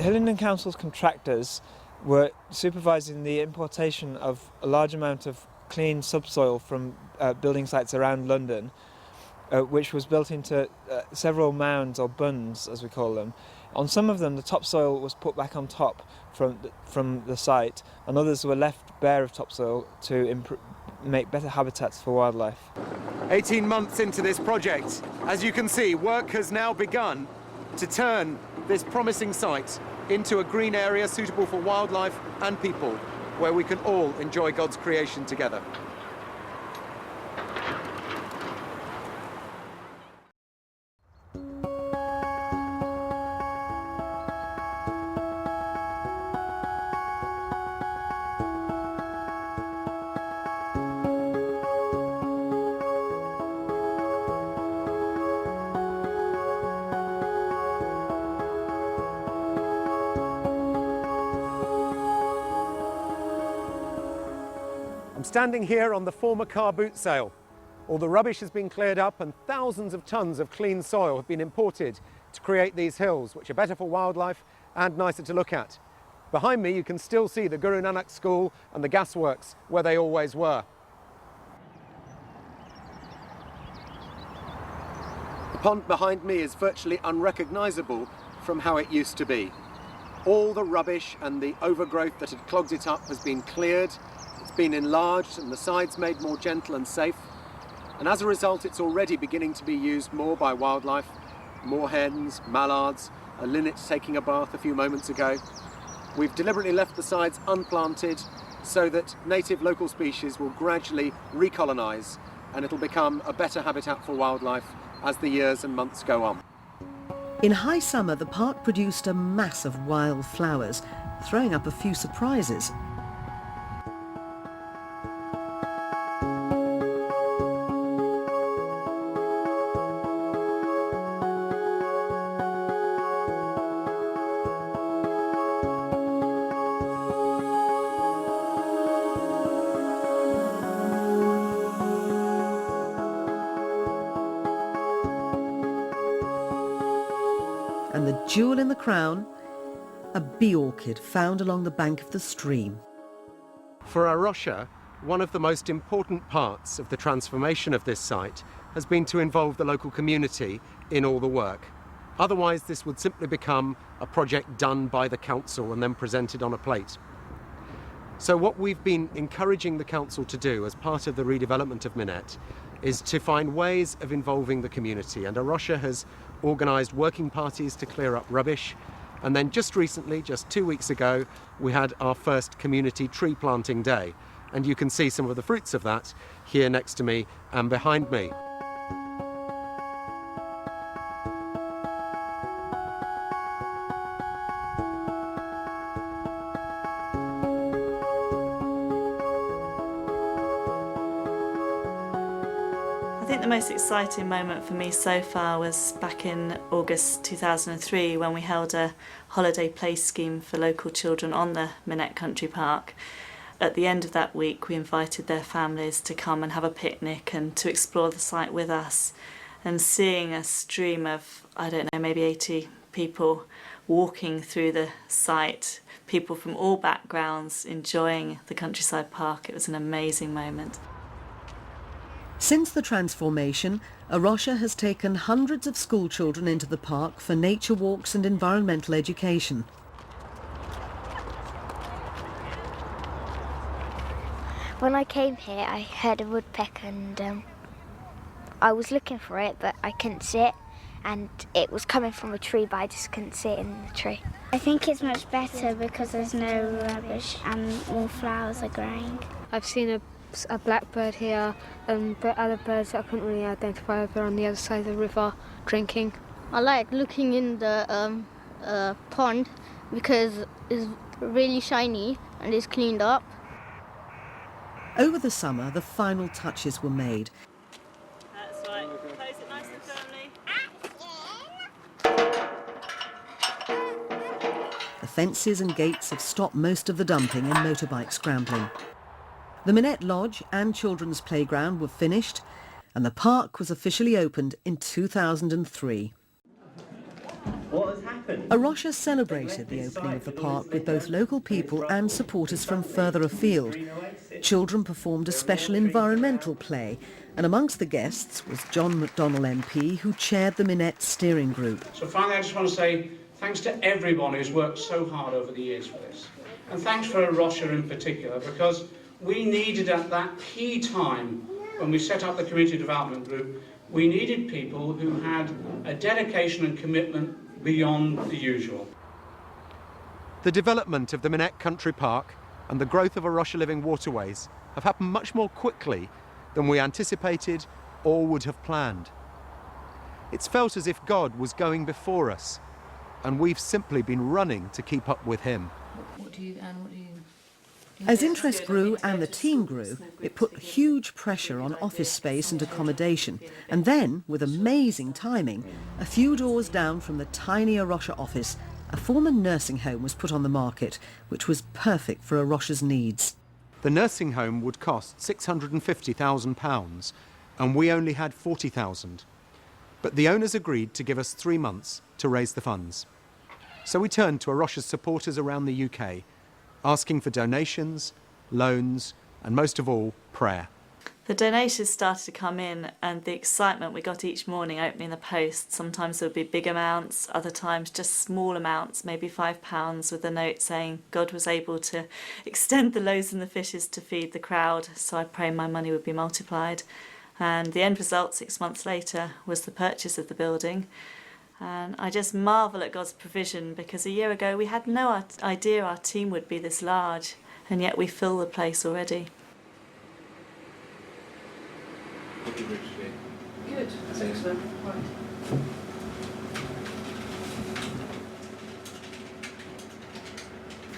Hillingdon Council's contractors were supervising the importation of a large amount of clean subsoil from building sites around London, which was built into several mounds or bunds, as we call them. On some of them, the topsoil was put back on top from the site, and others were left bare of topsoil to make better habitats for wildlife. 18 months into this project, as you can see, work has now begun to turn this promising site into a green area suitable for wildlife and people, where we can all enjoy God's creation together. I'm standing here on the former car boot sale. All the rubbish has been cleared up and thousands of tons of clean soil have been imported to create these hills, which are better for wildlife and nicer to look at. Behind me you can still see the Guru Nanak School and the gasworks where they always were. The pond behind me is virtually unrecognisable from how it used to be. All the rubbish and the overgrowth that had clogged it up has been cleared. It's been enlarged and the sides made more gentle and safe, and as a result it's already beginning to be used more by wildlife. More hens, mallards, a linnet taking a bath a few moments ago. We've deliberately left the sides unplanted so that native local species will gradually recolonise, and it'll become a better habitat for wildlife as the years and months go on. In high summer, the park produced a mass of wild flowers, throwing up a few surprises. And the jewel in the crown, a bee orchid found along the bank of the stream. For our Rocha, one of the most important parts of the transformation of this site has been to involve the local community in all the work. Otherwise, this would simply become a project done by the council and then presented on a plate. So what we've been encouraging the council to do as part of the redevelopment of Minet is to find ways of involving the community, and Rocha has organised working parties to clear up rubbish, and then just recently, just 2 weeks ago, we had our first community tree planting day, and you can see some of the fruits of that here next to me and behind me. I think the most exciting moment for me so far was back in August 2003 when we held a holiday play scheme for local children on the Minet Country Park. At the end of that week we invited their families to come and have a picnic and to explore the site with us, and seeing a stream of, I don't know, maybe 80 people walking through the site, people from all backgrounds enjoying the countryside park. It was an amazing moment. Since the transformation, Rocha has taken hundreds of school children into the park for nature walks and environmental education. When I came here, I heard a woodpecker and I was looking for it, but I couldn't see it, and it was coming from a tree, but I just couldn't see it in the tree. I think it's much better because there's no rubbish and more flowers are growing. I've seen a blackbird here, but other birds I couldn't really identify over on the other side of the river drinking. I like looking in the pond because it's really shiny and it's cleaned up. Over the summer, the final touches were made. That's right. Close it nice and firmly. The fences and gates have stopped most of the dumping and motorbike scrambling. The Minet Lodge and children's playground were finished, and the park was officially opened in 2003. What has happened? A Rocha celebrated the opening of the park with both local people and supporters from further afield. Children performed a special environmental play, and amongst the guests was John McDonnell MP, who chaired the Minet steering group. So finally, I just want to say thanks to everyone who's worked so hard over the years for this. And thanks for Rocha in particular, because we needed at that key time when we set up the community development group, we needed people who had a dedication and commitment beyond the usual. The development of the Minet Country Park and the growth of a Rocha Living Waterways have happened much more quickly than we anticipated or would have planned. It's felt as if God was going before us, and we've simply been running to keep up with him. As interest grew and the team grew, it put huge pressure on office space and accommodation. And then, with amazing timing, a few doors down from the tiny A Rocha office, a former nursing home was put on the market, which was perfect for A Rocha's needs. The nursing home would cost £650,000, and we only had £40,000. But the owners agreed to give us 3 months to raise the funds. So we turned to A Rocha's supporters around the UK, asking for donations, loans, and most of all, prayer. The donations started to come in, and the excitement we got each morning opening the post. Sometimes there would be big amounts, other times just small amounts, maybe £5, with a note saying God was able to extend the loaves and the fishes to feed the crowd, so I pray my money would be multiplied. And the end result 6 months later was the purchase of the building. And I just marvel at God's provision, because a year ago we had no idea our team would be this large, and yet we fill the place already. Good, that's excellent. Right.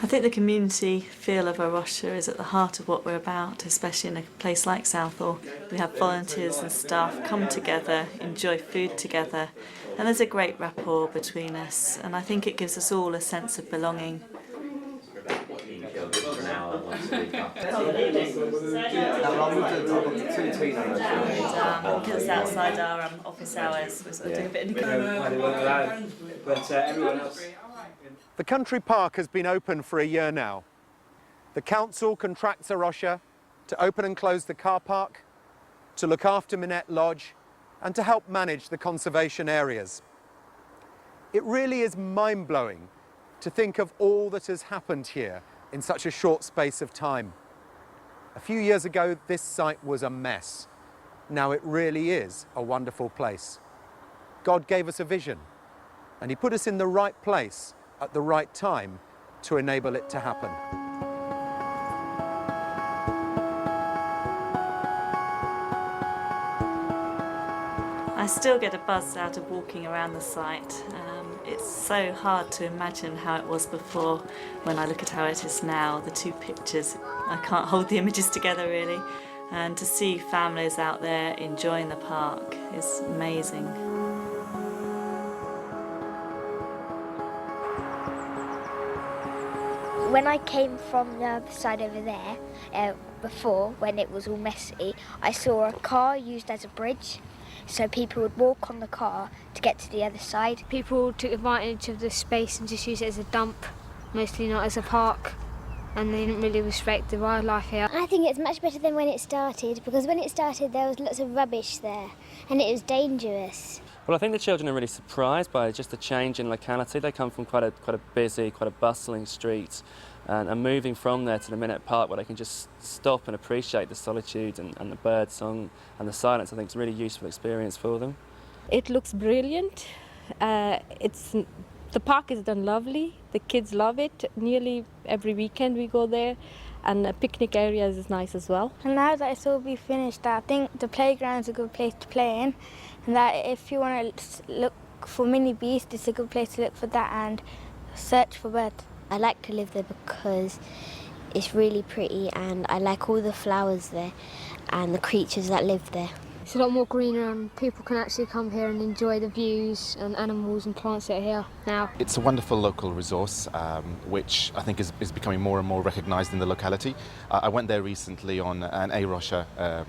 I think the community feel of A Rocha is at the heart of what we're about, especially in a place like Southall. We have volunteers and staff come together, enjoy food together, and there's a great rapport between us, and I think it gives us all a sense of belonging. Because outside our office hours, we're sort of doing a bit of but everyone else. The country park has been open for a year now. The council contracts A Rocha to open and close the car park, to look after Minet Lodge, and to help manage the conservation areas. It really is mind-blowing to think of all that has happened here in such a short space of time. A few years ago, this site was a mess. Now it really is a wonderful place. God gave us a vision, and he put us in the right place at the right time to enable it to happen. I still get a buzz out of walking around the site. It's so hard to imagine how it was before when I look at how it is now. The two pictures, I can't hold the images together really. And to see families out there enjoying the park is amazing. When I came from the other side over there, before, when it was all messy, I saw a car used as a bridge. So people would walk on the car to get to the other side. People took advantage of the space and just used it as a dump, mostly not as a park, and they didn't really respect the wildlife here. I think it's much better than when it started, because when it started there was lots of rubbish there and it was dangerous. Well, I think the children are really surprised by just the change in locality. They come from quite a busy, quite a bustling street, and moving from there to the Minet Park, where they can just stop and appreciate the solitude and the bird song and the silence, I think it's a really useful experience for them. It looks brilliant. The park is done lovely. The kids love it. Nearly every weekend we go there, and the picnic areas is nice as well. And now that it's all be finished, I think the playground's a good place to play in, and that if you want to look for mini beasts, it's a good place to look for that and search for birds. I like to live there because it's really pretty, and I like all the flowers there and the creatures that live there. It's a lot more greener, and people can actually come here and enjoy the views and animals and plants that are here now. It's a wonderful local resource, which I think is becoming more and more recognised in the locality. I went there recently on an A Rocha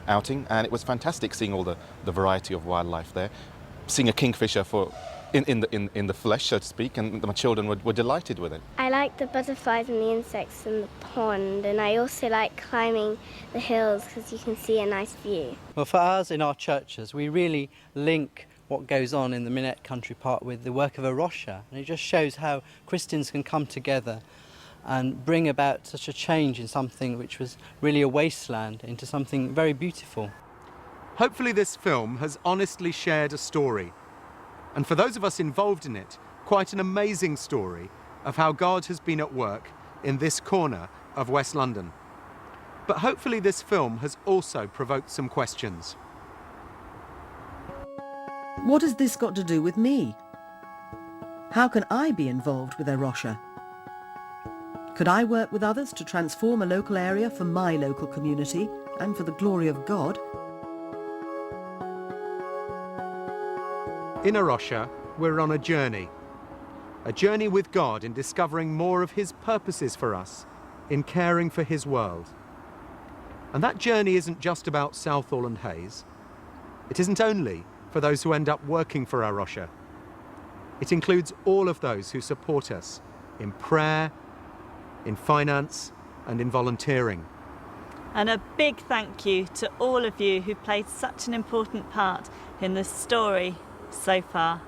outing, and it was fantastic seeing all the variety of wildlife there. Seeing a kingfisher for in the flesh, so to speak, and my children were delighted with it. I like the butterflies and the insects in the pond, and I also like climbing the hills because you can see a nice view. Well, for us in our churches, we really link what goes on in the Minet Country Park with the work of a Rocha, and it just shows how Christians can come together and bring about such a change in something which was really a wasteland into something very beautiful. Hopefully this film has honestly shared a story, and for those of us involved in it, quite an amazing story of how God has been at work in this corner of West London. But hopefully this film has also provoked some questions. What has this got to do with me? How can I be involved with a Rocha? Could I work with others to transform a local area for my local community and for the glory of God? In a Rocha, we're on a journey with God in discovering more of his purposes for us, in caring for his world. And that journey isn't just about Southall and Hayes. It isn't only for those who end up working for our Rocha. It includes all of those who support us in prayer, in finance, and in volunteering. And a big thank you to all of you who played such an important part in this story so far.